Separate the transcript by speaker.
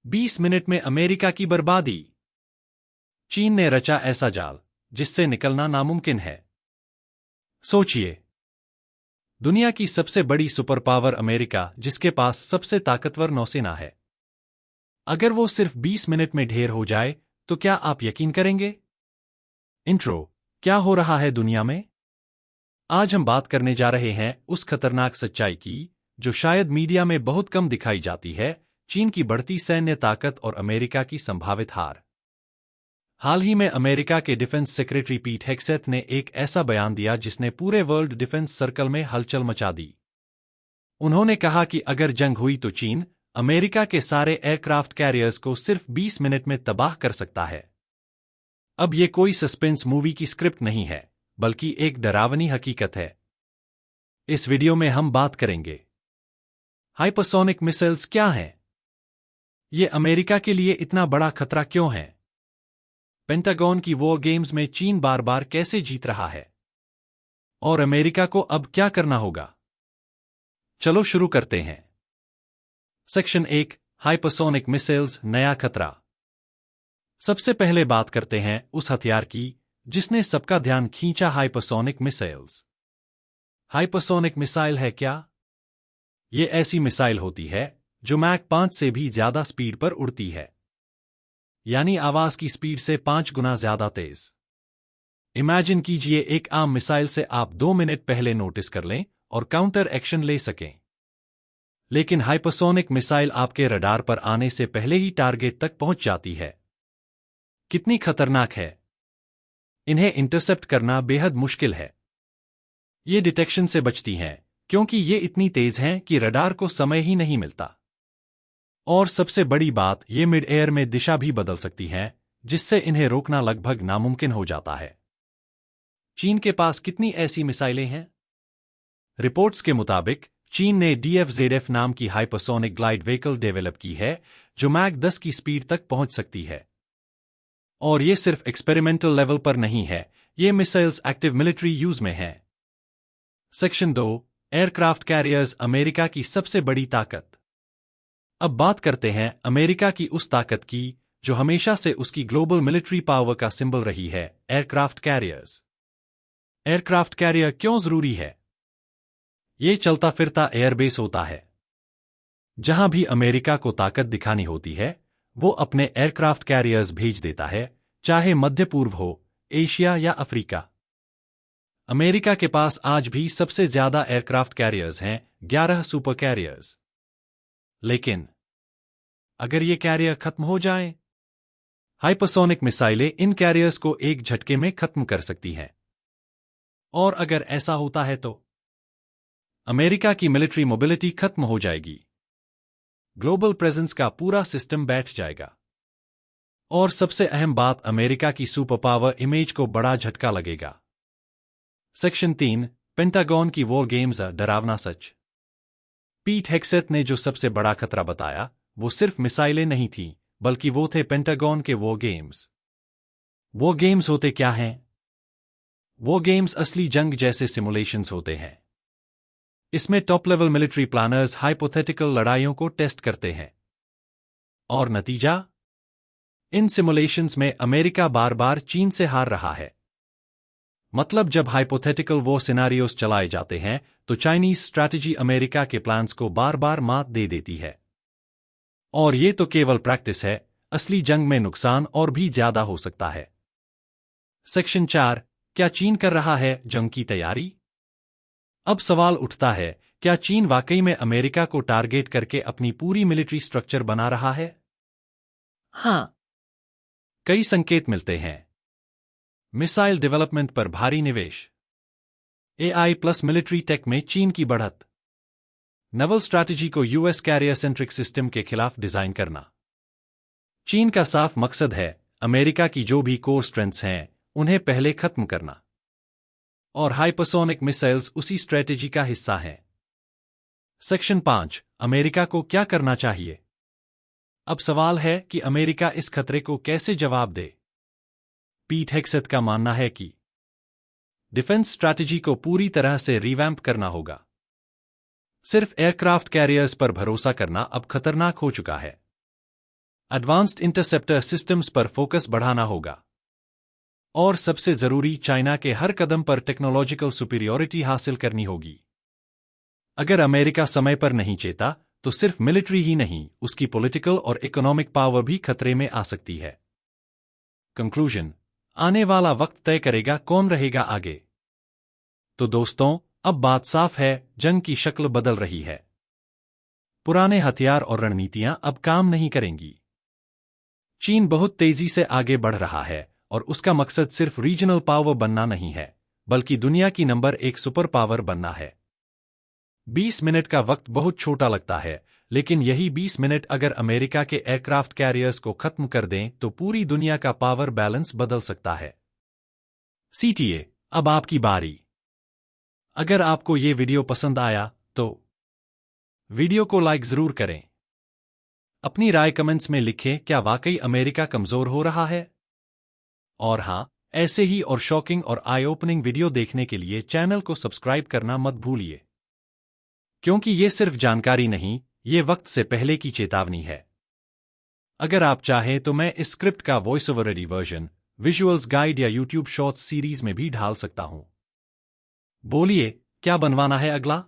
Speaker 1: 20 minute में America की बर्बादी। चीन ने रचा ऐसा जाल जिससे निकलना नामुमकिन है। सोचिए, दुनिया की सबसे बड़ी सुपर पावर अमेरिका, जिसके पास सबसे ताकतवर नौसेना है, अगर वो सिर्फ 20 मिनट में ढेर हो जाए तो क्या आप यकीन करेंगे? इंट्रो। क्या हो रहा है दुनिया में? आज हम बात करने जा रहे हैं उस खतरनाक सच्चाई की जो शायद मीडिया में बहुत कम दिखाई जाती है, चीन की बढ़ती सैन्य ताकत और अमेरिका की संभावित हार। हाल ही में अमेरिका के डिफेंस सेक्रेटरी पीट हेग्सेथ ने एक ऐसा बयान दिया जिसने पूरे वर्ल्ड डिफेंस सर्कल में हलचल मचा दी। उन्होंने कहा कि अगर जंग हुई तो चीन अमेरिका के सारे एयरक्राफ्ट कैरियर्स को सिर्फ 20 मिनट में तबाह कर सकता है। अब ये कोई सस्पेंस मूवी की स्क्रिप्ट नहीं है, बल्कि एक डरावनी हकीकत है। इस वीडियो में हम बात करेंगे हाइपरसोनिक मिसाइल्स क्या हैं, ये अमेरिका के लिए इतना बड़ा खतरा क्यों है, पेंटागन की वॉर गेम्स में चीन बार बार कैसे जीत रहा है, और अमेरिका को अब क्या करना होगा। चलो शुरू करते हैं। सेक्शन 1, हाइपरसोनिक मिसाइल्स, नया खतरा। सबसे पहले बात करते हैं उस हथियार की जिसने सबका ध्यान खींचा, हाइपरसोनिक मिसाइल्स। हाइपरसोनिक मिसाइल है क्या? ये ऐसी मिसाइल होती है जो मैक 5 से भी ज्यादा स्पीड पर उड़ती है, यानी आवाज की स्पीड से 5 गुना ज्यादा तेज। इमेजिन कीजिए, एक आम मिसाइल से आप 2 मिनट पहले नोटिस कर लें और काउंटर एक्शन ले सकें, लेकिन हाइपरसोनिक मिसाइल आपके रडार पर आने से पहले ही टारगेट तक पहुंच जाती है। कितनी खतरनाक है! इन्हें इंटरसेप्ट करना बेहद मुश्किल है। ये डिटेक्शन से बचती हैं क्योंकि ये इतनी तेज हैं कि रडार को समय ही नहीं मिलता। और सबसे बड़ी बात, ये मिड एयर में दिशा भी बदल सकती हैं, जिससे इन्हें रोकना लगभग नामुमकिन हो जाता है। चीन के पास कितनी ऐसी मिसाइलें हैं? रिपोर्ट्स के मुताबिक चीन ने DF-ZF नाम की हाइपरसोनिक ग्लाइड व्हीकल डेवलप की है जो मैक 10 की स्पीड तक पहुंच सकती है। और ये सिर्फ एक्सपेरिमेंटल लेवल पर नहीं है, ये मिसाइल्स एक्टिव मिलिट्री यूज में हैं। सेक्शन 2, एयरक्राफ्ट कैरियर्स, अमेरिका की सबसे बड़ी ताकत। अब बात करते हैं अमेरिका की उस ताकत की जो हमेशा से उसकी ग्लोबल मिलिट्री पावर का सिंबल रही है, एयरक्राफ्ट कैरियर्स। एयरक्राफ्ट कैरियर क्यों जरूरी है? ये चलता फिरता एयरबेस होता है। जहां भी अमेरिका को ताकत दिखानी होती है, वो अपने एयरक्राफ्ट कैरियर्स भेज देता है, चाहे मध्य पूर्व हो, एशिया या अफ्रीका। अमेरिका के पास आज भी सबसे ज्यादा एयरक्राफ्ट कैरियर्स हैं, 11 सुपर कैरियर्स। लेकिन अगर ये कैरियर खत्म हो जाएं, हाइपरसोनिक मिसाइलें इन कैरियर्स को एक झटके में खत्म कर सकती हैं। और अगर ऐसा होता है तो अमेरिका की मिलिट्री मोबिलिटी खत्म हो जाएगी, ग्लोबल प्रेजेंस का पूरा सिस्टम बैठ जाएगा, और सबसे अहम बात, अमेरिका की सुपर पावर इमेज को बड़ा झटका लगेगा। सेक्शन 3, पेंटागन की वॉर गेम्स, डरावना सच। पीट हेग्सेथ ने जो सबसे बड़ा खतरा बताया, वो सिर्फ मिसाइलें नहीं थीं, बल्कि वो थे पेंटागन के वॉर गेम्स। वॉर गेम्स होते क्या हैं? वॉर गेम्स असली जंग जैसे सिमुलेशंस होते हैं। इसमें top level military planners hypothetical लड़ाइयों को टेस्ट करते हैं। और नतीजा? इन सिमुलेशंस में अमेरिका बार बार चीन से हार रहा है। मतलब जब हाइपोथेटिकल वॉर सिनारियोस चलाए जाते हैं तो चाइनीज स्ट्रैटेजी अमेरिका के प्लान्स को बार बार मात दे देती है। और ये तो केवल प्रैक्टिस है, असली जंग में नुकसान और भी ज्यादा हो सकता है। सेक्शन 4, क्या चीन कर रहा है जंग की तैयारी? अब सवाल उठता है, क्या चीन वाकई में अमेरिका को टारगेट करके अपनी पूरी मिलिट्री स्ट्रक्चर बना रहा है?
Speaker 2: हाँ,
Speaker 1: कई संकेत मिलते हैं। मिसाइल डेवलपमेंट पर भारी निवेश, AI प्लस मिलिट्री टेक में चीन की बढ़त, नेवल स्ट्रैटेजी को US कैरियर सेंट्रिक सिस्टम के खिलाफ डिजाइन करना। चीन का साफ मकसद है अमेरिका की जो भी कोर स्ट्रेंथ्स हैं उन्हें पहले खत्म करना, और हाइपरसोनिक मिसाइल्स उसी स्ट्रैटेजी का हिस्सा हैं। सेक्शन 5, अमेरिका को क्या करना चाहिए? अब सवाल है कि अमेरिका इस खतरे को कैसे जवाब दे। पीट हेग्सेथ का मानना है कि डिफेंस स्ट्रैटेजी को पूरी तरह से रिवैम्प करना होगा। सिर्फ एयरक्राफ्ट कैरियर्स पर भरोसा करना अब खतरनाक हो चुका है। एडवांस्ड इंटरसेप्टर सिस्टम्स पर फोकस बढ़ाना होगा। और सबसे जरूरी, चाइना के हर कदम पर टेक्नोलॉजिकल सुपीरियॉरिटी हासिल करनी होगी। अगर अमेरिका समय पर नहीं चेता तो सिर्फ मिलिट्री ही नहीं, उसकी पॉलिटिकल और इकोनॉमिक पावर भी खतरे में आ सकती है। कंक्लूजन, आने वाला वक्त तय करेगा कौन रहेगा आगे। तो दोस्तों, अब बात साफ है, जंग की शक्ल बदल रही है। पुराने हथियार और रणनीतियां अब काम नहीं करेंगी। चीन बहुत तेजी से आगे बढ़ रहा है और उसका मकसद सिर्फ रीजनल पावर बनना नहीं है, बल्कि दुनिया की नंबर 1 सुपर पावर बनना है। 20 मिनट का वक्त बहुत छोटा लगता है, लेकिन यही 20 मिनट अगर अमेरिका के एयरक्राफ्ट कैरियर्स को खत्म कर दें तो पूरी दुनिया का पावर बैलेंस बदल सकता है। सीटीए, अब आपकी बारी। अगर आपको ये वीडियो पसंद आया तो वीडियो को लाइक जरूर करें। अपनी राय कमेंट्स में लिखें, क्या वाकई अमेरिका कमजोर हो रहा है? और हाँ, ऐसे ही और शॉकिंग और आई ओपनिंग वीडियो देखने के लिए चैनल को सब्सक्राइब करना मत भूलिए, क्योंकि ये सिर्फ जानकारी नहीं, ये वक्त से पहले की चेतावनी है। अगर आप चाहें तो मैं इस स्क्रिप्ट का voice over ready version, visuals guide या यूट्यूब शॉर्ट्स सीरीज में भी ढाल सकता हूं। बोलिए, क्या बनवाना है अगला?